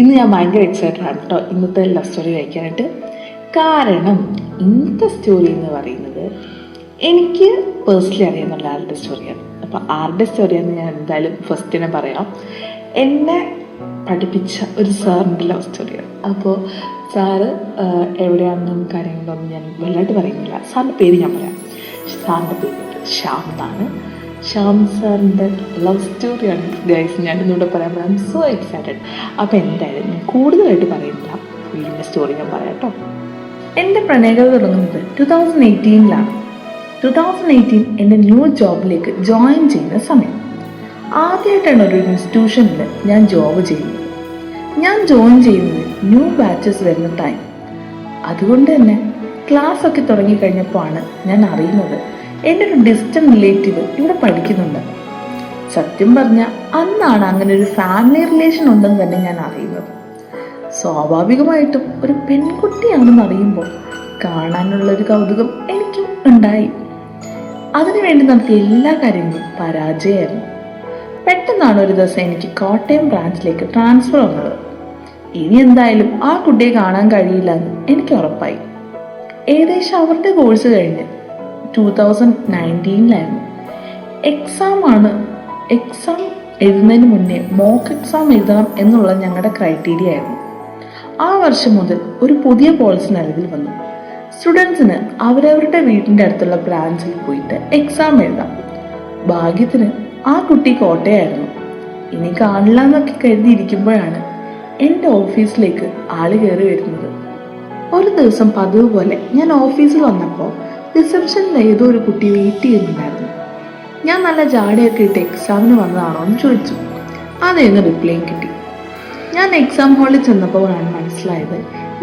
ഇന്ന് ഞാൻ ഭയങ്കര എക്സൈറ്റഡ് ആണ് കേട്ടോ ഇന്നത്തെ ലവ് സ്റ്റോറി വായിക്കാനായിട്ട്. കാരണം ഇന്നത്തെ സ്റ്റോറി എന്ന് പറയുന്നത് എനിക്ക് പേഴ്സണലി അറിയുന്ന ഒരാളുടെ സ്റ്റോറിയാണ്. അപ്പോൾ ആരുടെ സ്റ്റോറിയാണെന്ന് ഞാൻ എന്തായാലും ഫസ്റ്റ് തന്നെ പറയാം. എന്നെ പഠിപ്പിച്ച ഒരു സാറിൻ്റെ ലവ് സ്റ്റോറിയാണ്. അപ്പോൾ സാറ് എവിടെയാണെന്നും കാര്യങ്ങളൊന്നും ഞാൻ വലുതായിട്ട് പറയുന്നില്ല. സാറിൻ്റെ പേര് ഞാൻ പറയാം. സാറിൻ്റെ പേര് ശ്യാം എന്നാണ്. ശ്യാം സാറിൻ്റെ ലവ് സ്റ്റോറിയാണ് ഗൈസ് ഞാനിന്നിവിടെ പറയാൻ ഐ എം സോ എക്സൈറ്റഡ്. അപ്പോൾ എന്തായാലും ഞാൻ കൂടുതലായിട്ട് പറയുന്നില്ല, വീടിൻ്റെ സ്റ്റോറി ഞാൻ പറയാം കേട്ടോ. എൻ്റെ പ്രണയകഥ തുടങ്ങുന്നത് 2018 2018 എൻ്റെ ന്യൂ ജോബിലേക്ക് ജോയിൻ ചെയ്യുന്ന സമയം. ആദ്യമായിട്ടാണ് ഒരു ഇൻസ്റ്റിറ്റ്യൂഷനിൽ ഞാൻ ജോബ് ചെയ്യുന്നത്. ഞാൻ ജോയിൻ ചെയ്യുന്നത് ന്യൂ ബാച്ചസ് വരുന്ന ടൈം. അതുകൊണ്ട് തന്നെ ക്ലാസ് ഒക്കെ തുടങ്ങിക്കഴിഞ്ഞപ്പോൾ ആണ് ഞാൻ അറിയുന്നത് എൻ്റെ ഒരു ഡിസ്റ്റന്റ് റിലേറ്റീവ് ഇവിടെ പഠിക്കുന്നുണ്ട്. സത്യം പറഞ്ഞാൽ അന്നാണ് അങ്ങനെ ഒരു ഫാമിലി റിലേഷൻ ഉണ്ടെന്ന് തന്നെ ഞാൻ അറിയുന്നത്. സ്വാഭാവികമായിട്ടും ഒരു പെൺകുട്ടിയാണെന്ന് അറിയുമ്പോൾ കാണാനുള്ളൊരു കൗതുകം എനിക്കും ഉണ്ടായി. അതിനുവേണ്ടി നടത്തിയ എല്ലാ കാര്യങ്ങളും പരാജയമായിരുന്നു. പെട്ടെന്നാണ് ഒരു ദിവസം എനിക്ക് കോട്ടയം ബ്രാഞ്ചിലേക്ക് ട്രാൻസ്ഫർ വന്നത്. ഇനി എന്തായാലും ആ കുട്ടിയെ കാണാൻ കഴിയില്ല എന്ന് എനിക്ക് ഉറപ്പായി. ഏകദേശം അവരുടെ കോഴ്സ് കഴിഞ്ഞ് 2019 എക്സാം എഴുതുന്നതിന് മുന്നേ മോക്ക് എക്സാം എഴുതണം എന്നുള്ള ഞങ്ങളുടെ ക്രൈറ്റീരിയ ആയിരുന്നു. ആ വർഷം മുതൽ ഒരു പുതിയ പോളിസി നിലവിൽ വന്നു. സ്റ്റുഡൻസിന് അവരവരുടെ വീടിൻ്റെ അടുത്തുള്ള ബ്രാഞ്ചിൽ പോയിട്ട് എക്സാം എഴുതാം. ഭാഗ്യത്തിന് ആ കുട്ടി കോട്ടയായിരുന്നു. ഇനി കാണില്ല എന്നൊക്കെ കരുതിയിരിക്കുമ്പോഴാണ് എൻ്റെ ഓഫീസിലേക്ക് ആള് കയറി വരുന്നത്. ഒരു ദിവസം പതിവ് പോലെ ഞാൻ ഓഫീസിൽ വന്നപ്പോൾ റിസപ്ഷനിൽ ഏതോ ഒരു കുട്ടി വെയിറ്റ് ചെയ്യുന്നുണ്ടായിരുന്നു. ഞാൻ നല്ല ജാടയൊക്കെ ഇട്ട് എക്സാമിന് വന്നതാണോ എന്ന് ചോദിച്ചു. അതേന്ന് റിപ്ലൈയും കിട്ടി. ഞാൻ എക്സാം ഹാളിൽ ചെന്നപ്പോഴാണ് മനസ്സിലായത്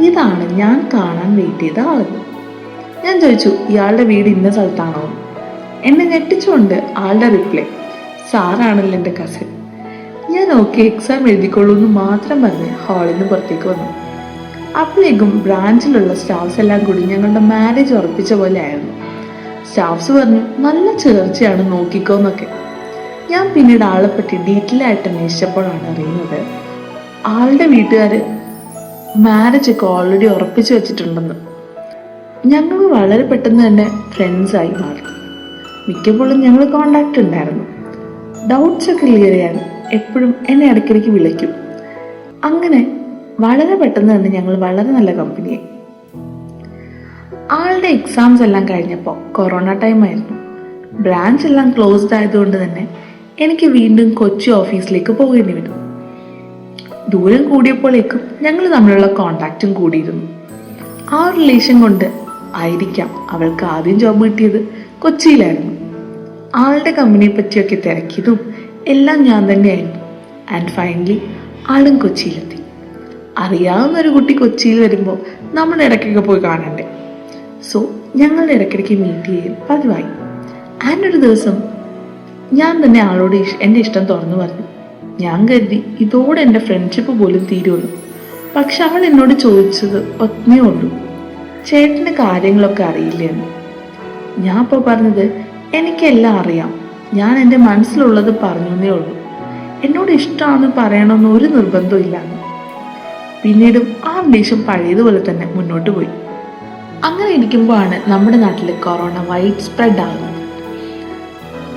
ഇതാണ് ഞാൻ കാണാൻ വെയിറ്റ് ചെയ്ത ആളെന്ന്. ഞാൻ ചോദിച്ചു, ഇയാളുടെ വീട് ഇന്ന സ്ഥലത്താണോ? എന്നെ ഞെട്ടിച്ചുകൊണ്ട് ആളുടെ റിപ്ലൈ, സാറാണല്ലോ എൻ്റെ കസിൻ. ഞാൻ ഓക്കെ എക്സാം എഴുതിക്കൊള്ളൂ എന്ന് മാത്രം പറഞ്ഞ് ഹാളിൽ നിന്ന് പുറത്തേക്ക് വന്നു. അപ്പോഴേക്കും ബ്രാഞ്ചിലുള്ള സ്റ്റാഫ്സ് എല്ലാം കൂടി ഞങ്ങളുടെ മാരേജ് ഉറപ്പിച്ച പോലെ ആയിരുന്നു. സ്റ്റാഫ്സ് പറഞ്ഞു നല്ല ചേർച്ചയാണ്, നോക്കിക്കോന്നൊക്കെ. ഞാൻ പിന്നീട് ആളെ പറ്റി ഡീറ്റെയിൽ ആയിട്ട് അന്വേഷിച്ചപ്പോഴാണ് അറിയുന്നത് ആളുടെ വീട്ടുകാർ മാരേജ് ഒക്കെ ഓൾറെഡി ഉറപ്പിച്ചു വെച്ചിട്ടുണ്ടെന്ന്. ഞങ്ങൾ വളരെ പെട്ടെന്ന് തന്നെ ഫ്രണ്ട്സായി മാറി. മിക്കപ്പോഴും ഞങ്ങൾ കോണ്ടാക്ട് ഉണ്ടായിരുന്നു. ഡൗട്ട്സ് ഒക്കെ ക്ലിയർ ചെയ്യാൻ എപ്പോഴും എന്നെ ഇടയ്ക്കിടയ്ക്ക് വിളിക്കും. അങ്ങനെ വളരെ പെട്ടെന്ന് തന്നെ ഞങ്ങൾ വളരെ നല്ല കമ്പനിയായി. ആളുടെ എക്സാംസ് എല്ലാം കഴിഞ്ഞപ്പോൾ കൊറോണ ടൈമായിരുന്നു. ബ്രാഞ്ച് എല്ലാം ക്ലോസ്ഡ് ആയതുകൊണ്ട് തന്നെ എനിക്ക് വീണ്ടും കൊച്ചി ഓഫീസിലേക്ക് പോകേണ്ടി വരും. ദൂരം കൂടിയപ്പോഴേക്കും ഞങ്ങൾ തമ്മിലുള്ള കോണ്ടാക്റ്റും കൂടിയിരുന്നു. ആ റിലേഷൻ കൊണ്ട് ആയിരിക്കാം അവൾക്ക് ആദ്യം ജോബ് കിട്ടിയത് കൊച്ചിയിലായിരുന്നു. ആളുടെ കമ്പനിയെ പറ്റിയൊക്കെ തിരക്കിയതും എല്ലാം ഞാൻ തന്നെയായിരുന്നു. ആൻഡ് ഫൈനലി ആളും കൊച്ചിയിലെത്തി. അറിയാവുന്നൊരു കുട്ടി കൊച്ചിയിൽ വരുമ്പോൾ നമ്മൾ ഇടയ്ക്കൊക്കെ പോയി കാണണ്ടേ. സോ ഞങ്ങളുടെ ഇടയ്ക്കിടയ്ക്ക് മീറ്റ് ചെയ്യൽ പതിവായി. ആൻഡ് ഒരു ദിവസം ഞാൻ തന്നെ ആളോട് എൻ്റെ ഇഷ്ടം തുറന്നു പറഞ്ഞു. ഞാൻ കരുതി ഇതോടെ എൻ്റെ ഫ്രണ്ട്ഷിപ്പ് പോലും തീരുള്ളൂ. പക്ഷെ അവൾ എന്നോട് ചോദിച്ചത് ഒന്നേ ഉള്ളൂ, ചേട്ടന് കാര്യങ്ങളൊക്കെ അറിയില്ലെന്ന്. ഞാൻ ഇപ്പോൾ പറഞ്ഞത് എനിക്കെല്ലാം അറിയാം, ഞാൻ എൻ്റെ മനസ്സിലുള്ളത് പറഞ്ഞേ ഉള്ളൂ, എന്നോട് ഇഷ്ടമാണെന്ന് പറയണമെന്ന് ഒരു നിർബന്ധവും ഇല്ലാന്ന്. പിന്നീടും ആ ദേഷ്യം പഴയതുപോലെ തന്നെ മുന്നോട്ട് പോയി. അങ്ങനെ ഇരിക്കുമ്പോഴാണ് നമ്മുടെ നാട്ടിൽ കൊറോണ വൈഡ് സ്പ്രെഡ് ആകുന്നത്.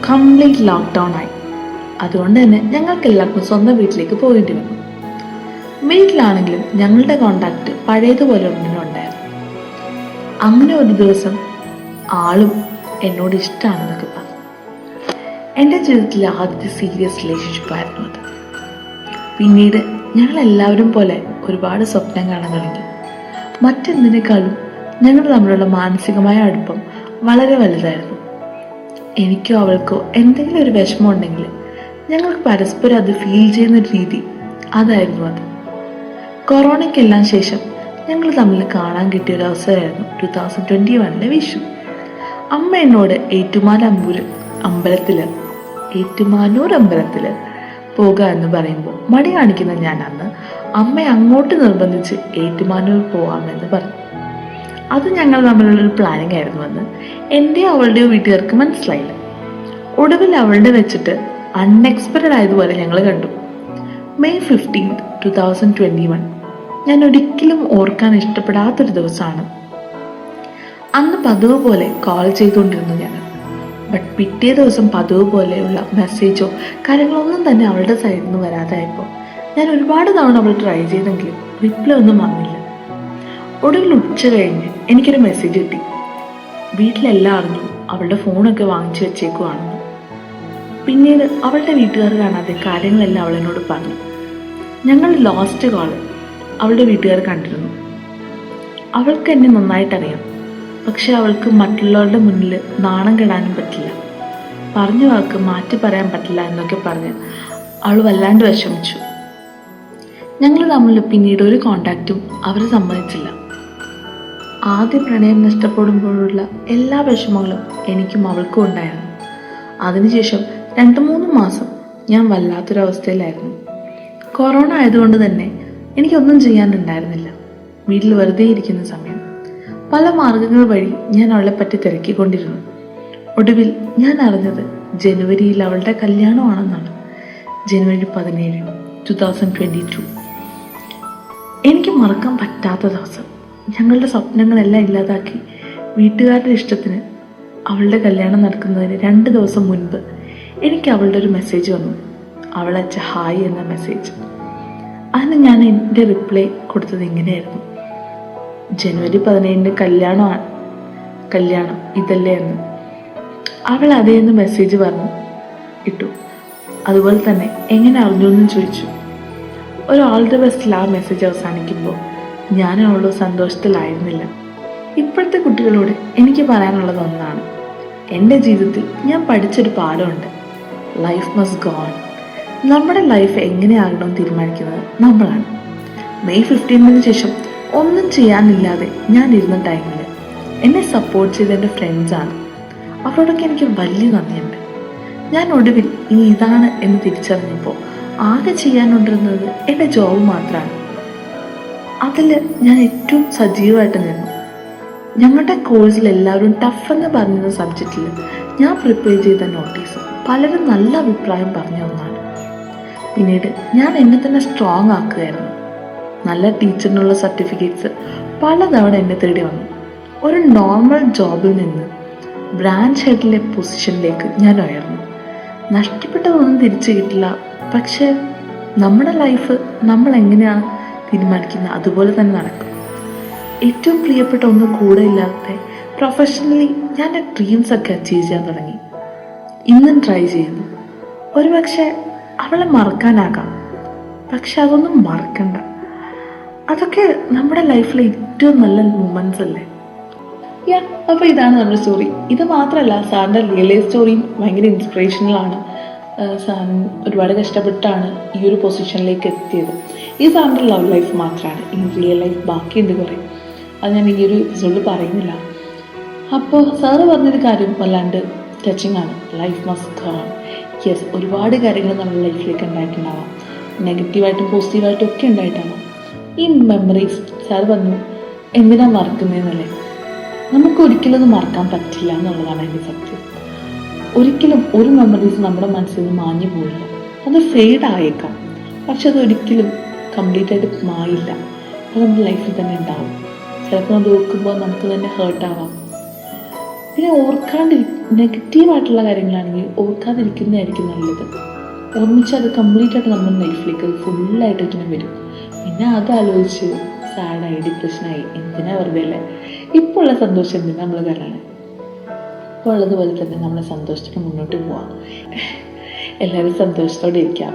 കംപ്ലീറ്റ് ലോക്ക്ഡൗൺ ആയി. അതുകൊണ്ട് തന്നെ ഞങ്ങൾക്ക് എല്ലാവർക്കും സ്വന്തം വീട്ടിലേക്ക് പോകേണ്ടി വന്നു. വീട്ടിലാണെങ്കിലും ഞങ്ങളുടെ കോണ്ടാക്ട് പഴയതുപോലെ ഒന്നിനും ഉണ്ടായിരുന്നു. അങ്ങനെ ഒരു ദിവസം ആളും എന്നോട് ഇഷ്ടമാണെന്നൊക്കെ പറഞ്ഞു. എൻ്റെ ജീവിതത്തിലെ ആദ്യത്തെ സീരിയസ് റിലേഷൻഷിപ്പായിരുന്നു അത്. പിന്നീട് ഞങ്ങൾ എല്ലാവരും പോലെ ഒരുപാട് സ്വപ്നം കാണാൻ തുടങ്ങി. മറ്റെന്തിനേക്കാളും ഞങ്ങൾ തമ്മിലുള്ള മാനസികമായ അടുപ്പം വളരെ വലുതായിരുന്നു. എനിക്കോ അവൾക്കോ എന്തെങ്കിലും ഒരു വിഷമം ഉണ്ടെങ്കിൽ ഞങ്ങൾക്ക് പരസ്പരം അത് ഫീൽ ചെയ്യുന്ന രീതി അതായിരുന്നു അത്. കൊറോണയ്ക്കെല്ലാം ശേഷം ഞങ്ങൾ തമ്മിൽ കാണാൻ കിട്ടിയ ഒരു അവസരമായിരുന്നു 2021 വിഷു. അമ്മ എന്നോട് ഏറ്റുമാനൂർ അമ്പലത്തിൽ പോകുക എന്ന് പറയുമ്പോൾ മടി കാണിക്കുന്ന ഞാൻ അന്ന് അമ്മയെ അങ്ങോട്ട് നിർബന്ധിച്ച് ഏറ്റുമാനൂർ പോകാമെന്ന് പറഞ്ഞു. അത് ഞങ്ങൾ തമ്മിലുള്ളൊരു പ്ലാനിങ് ആയിരുന്നുവെന്ന് എൻ്റെയോ അവളുടെയോ വീട്ടുകാർക്ക് മനസ്സിലായില്ല. ഒടുവിൽ അവളുടെ വെച്ചിട്ട് അൺഎക്സ്പെക്റ്റഡ് ആയതുപോലെ ഞങ്ങൾ കണ്ടു. May 15, 2021. ഞാൻ ഒരിക്കലും ഓർക്കാൻ ഇഷ്ടപ്പെടാത്തൊരു ദിവസമാണ്. അന്ന് പതിവ് പോലെ കോൾ ചെയ്തുകൊണ്ടിരുന്നു ഞാൻ. ബട്ട് പിറ്റേ ദിവസം പതിവ് പോലെയുള്ള മെസ്സേജോ കാര്യങ്ങളൊന്നും തന്നെ അവളുടെ സൈഡിൽ നിന്ന് വരാതായപ്പോൾ ഞാൻ ഒരുപാട് തവണ അവൾ ട്രൈ ചെയ്തെങ്കിലും റിപ്ലൈ ഒന്നും വന്നില്ല. ഒടുവിൽ ഉച്ച കഴിഞ്ഞ് എനിക്കൊരു മെസ്സേജ് കിട്ടി. വീട്ടിലെല്ലാം അറിഞ്ഞു അവളുടെ ഫോണൊക്കെ വാങ്ങിച്ചു വെച്ചേക്കുവാണെന്ന്. പിന്നീട് അവളുടെ വീട്ടുകാർ കാണാതെ കാര്യങ്ങളെല്ലാം അവളെന്നോട് പറഞ്ഞു. ഞങ്ങൾ ലാസ്റ്റ് കോള് അവളുടെ വീട്ടുകാർ കണ്ടിരുന്നു. അവൾക്ക് എന്നെ നന്നായിട്ടറിയാം. പക്ഷെ അവൾക്ക് മറ്റുള്ളവരുടെ മുന്നിൽ നാണം കെടാനും പറ്റില്ല, പറഞ്ഞ വാക്ക് മാറ്റി പറയാൻ പറ്റില്ല എന്നൊക്കെ പറഞ്ഞ് അവൾ വല്ലാണ്ട് വിഷമിച്ചു. ഞങ്ങൾ തമ്മിൽ പിന്നീട് ഒരു കോണ്ടാക്റ്റും അവർ സമ്മതിച്ചില്ല. ആദ്യ പ്രണയം നഷ്ടപ്പെടുമ്പോഴുള്ള എല്ലാ വിഷമങ്ങളും എനിക്കും അവൾക്കും ഉണ്ടായിരുന്നു. അതിനുശേഷം 2-3 മാസം ഞാൻ വല്ലാത്തൊരവസ്ഥയിലായിരുന്നു. കൊറോണ ആയതുകൊണ്ട് തന്നെ എനിക്കൊന്നും ചെയ്യാനുണ്ടായിരുന്നില്ല. വീട്ടിൽ വെറുതെ ഇരിക്കുന്ന സമയം പല മാർഗങ്ങൾ വഴി ഞാൻ അവളെ പറ്റി തിരക്കിക്കൊണ്ടിരുന്നു. ഒടുവിൽ ഞാൻ അറിഞ്ഞത് ജനുവരിയിൽ അവളുടെ കല്യാണമാണെന്നാണ്. ജനുവരി 17, 2022. എനിക്ക് മറക്കാൻ പറ്റാത്ത ദിവസം. ഞങ്ങളുടെ സ്വപ്നങ്ങളെല്ലാം ഇല്ലാതാക്കി വീട്ടുകാരുടെ ഇഷ്ടത്തിന് അവളുടെ കല്യാണം നടക്കുന്നതിന് 2 ദിവസം മുൻപ് എനിക്ക് അവളുടെ ഒരു മെസ്സേജ് വന്നു. അവളയച്ച ഹായ് എന്ന മെസ്സേജ്. അതിന് ഞാൻ എൻ്റെ റിപ്ലൈ കൊടുത്തത് ഇങ്ങനെയായിരുന്നു: ജനുവരി 17 കല്യാണം ഇതല്ലേ എന്ന്. അവൾ അതേന്ന് മെസ്സേജ് പറഞ്ഞു ഇട്ടു. അതുപോലെ തന്നെ എങ്ങനെ അറിഞ്ഞു എന്നും ചോദിച്ചു. ഒരു ഓൾ ദി ബെസ്റ്റിൽ ആ മെസ്സേജ് അവസാനിക്കുമ്പോൾ ഞാൻ അവളോ സന്തോഷത്തിലായിരുന്നില്ല. ഇപ്പോഴത്തെ കുട്ടികളോട് എനിക്ക് പറയാനുള്ളത് ഒന്നാണ്. എൻ്റെ ജീവിതത്തിൽ ഞാൻ പഠിച്ചൊരു പാഠമുണ്ട്. Life must go on. നമ്മുടെ ലൈഫ് എങ്ങനെയാകണമെന്ന് തീരുമാനിക്കുന്നത് നമ്മളാണ്. മെയ് 15 ശേഷം ഒന്നും ചെയ്യാനില്ലാതെ ഞാൻ ഇരുന്ന ടൈമിൽ എന്നെ സപ്പോർട്ട് ചെയ്ത എൻ്റെ ഫ്രണ്ട്സാണ്. അവരോടൊക്കെ എനിക്ക് വലിയ നന്ദിയുണ്ട്. ഞാൻ ഒടുവിൽ ഇനി ഇതാണ് എന്ന് തിരിച്ചറിഞ്ഞപ്പോൾ ആകെ ചെയ്യാനുണ്ടിരുന്നത് എൻ്റെ ജോബ് മാത്രമാണ്. അതിൽ ഞാൻ ഏറ്റവും സജീവമായിട്ട് നിന്നു. ഞങ്ങളുടെ കോഴ്സിൽ എല്ലാവരും ടഫ് എന്ന് പറഞ്ഞിരുന്ന സബ്ജക്റ്റിൽ ഞാൻ പ്രിപ്പയർ ചെയ്ത നോട്ടീസ് പലരും നല്ല അഭിപ്രായം പറഞ്ഞ ഒന്നാണ്. പിന്നീട് ഞാൻ എന്നെ തന്നെ സ്ട്രോങ് ആക്കുകയായിരുന്നു. നല്ല ടീച്ചറിനുള്ള സർട്ടിഫിക്കറ്റ്സ് പലതവണ എന്നെ തേടി വന്നു. ഒരു നോർമൽ ജോബിൽ നിന്ന് ബ്രാഞ്ച് ഹെഡിലെ പൊസിഷനിലേക്ക് ഞാൻ ഉയർന്നു. നഷ്ടപ്പെട്ടതൊന്നും തിരിച്ചു കിട്ടില്ല. പക്ഷേ നമ്മുടെ ലൈഫ് നമ്മൾ എങ്ങനെയാണ് തീരുമാനിക്കുന്നത് അതുപോലെ തന്നെ നടക്കും. ഏറ്റവും പ്രിയപ്പെട്ട ഒന്ന് കൂടെ ഇല്ലാതെ പ്രൊഫഷണലി ഞാൻ എൻ്റെ ഡ്രീംസൊക്കെ അച്ചീവ് ചെയ്യാൻ തുടങ്ങി. ഇന്നും ട്രൈ ചെയ്യുന്നു. ഒരുപക്ഷെ അവളെ മറക്കാനാകാം, പക്ഷെ അതൊന്നും മറക്കണ്ട. അതൊക്കെ നമ്മുടെ ലൈഫിലെ ഏറ്റവും നല്ല മൊമെന്റ്സ് അല്ലേ. അപ്പോൾ ഇതാണ് നമ്മുടെ സ്റ്റോറി. ഇത് മാത്രമല്ല, സാറിൻ്റെ റിയൽ ലൈഫ് സ്റ്റോറിയും ഭയങ്കര ഇൻസ്പിറേഷണലാണ്. സാർ ഒരുപാട് കഷ്ടപ്പെട്ടാണ് ഈ ഒരു പൊസിഷനിലേക്ക് എത്തിയത്. ഈ സാറിൻ്റെ ലവ് ലൈഫ് മാത്രമാണ്. ഇനി റിയൽ ലൈഫ് ബാക്കിയുണ്ട് കുറേ. അത് ഞാൻ ഈ ഒരു എപ്പിസോഡിൽ പറയുന്നില്ല. അപ്പോൾ സാറ് പറഞ്ഞൊരു കാര്യം വല്ലാണ്ട് ടച്ചിങ് ആണ്. Life must go on. Yes, ഒരുപാട് കാര്യങ്ങൾ നമ്മുടെ ലൈഫിലേക്ക് ഉണ്ടായിട്ടുണ്ടാവാം. നെഗറ്റീവായിട്ടും പോസിറ്റീവായിട്ടും ഒക്കെ ഉണ്ടായിട്ടാവാം. ഈ മെമ്മറീസ് സാർ പറഞ്ഞു എന്തിനാ മറക്കുന്നതെന്നല്ലേ. നമുക്ക് ഒരിക്കലും അത് മറക്കാൻ പറ്റില്ല എന്നുള്ളതാണ് എൻ്റെ സത്യം. ഒരിക്കലും ഒരു മെമ്മറീസ് നമ്മുടെ മനസ്സിൽ നിന്ന് മാഞ്ഞു പോയില്ല. അത് ഫെയ്ഡ് ആയേക്കാം, പക്ഷെ അതൊരിക്കലും കംപ്ലീറ്റ് ആയിട്ട് മായില്ല. അത് നമ്മുടെ ലൈഫിൽ തന്നെ ഉണ്ടാവും. ചിലപ്പോൾ അത് ഓർക്കുമ്പോൾ നമുക്ക് തന്നെ ഹേർട്ടാവാം. പിന്നെ നെഗറ്റീവായിട്ടുള്ള കാര്യങ്ങളാണെങ്കിൽ ഓർക്കാതിരിക്കുന്നതായിരിക്കും നല്ലത്. ഓർമ്മിച്ച് അത് കംപ്ലീറ്റ് ആയിട്ട് നമ്മുടെ ലൈഫിലേക്ക് അത് ഫുള്ളായിട്ട് ഇങ്ങനെ വരും. പിന്നെ അതാലോചിച്ച് സാഡായി ഡിപ്രഷനായി എന്തിനാ വെറുതെ അല്ലേ. ഇപ്പോൾ ഉള്ള സന്തോഷം എന്തിനാ നമ്മൾ കാണാണ്. ഇപ്പോൾ ഉള്ളതുപോലെ തന്നെ നമ്മളെ സന്തോഷത്തിന് മുന്നോട്ട് പോവാം. എല്ലാവരും സന്തോഷത്തോടെ ഇരിക്കാം.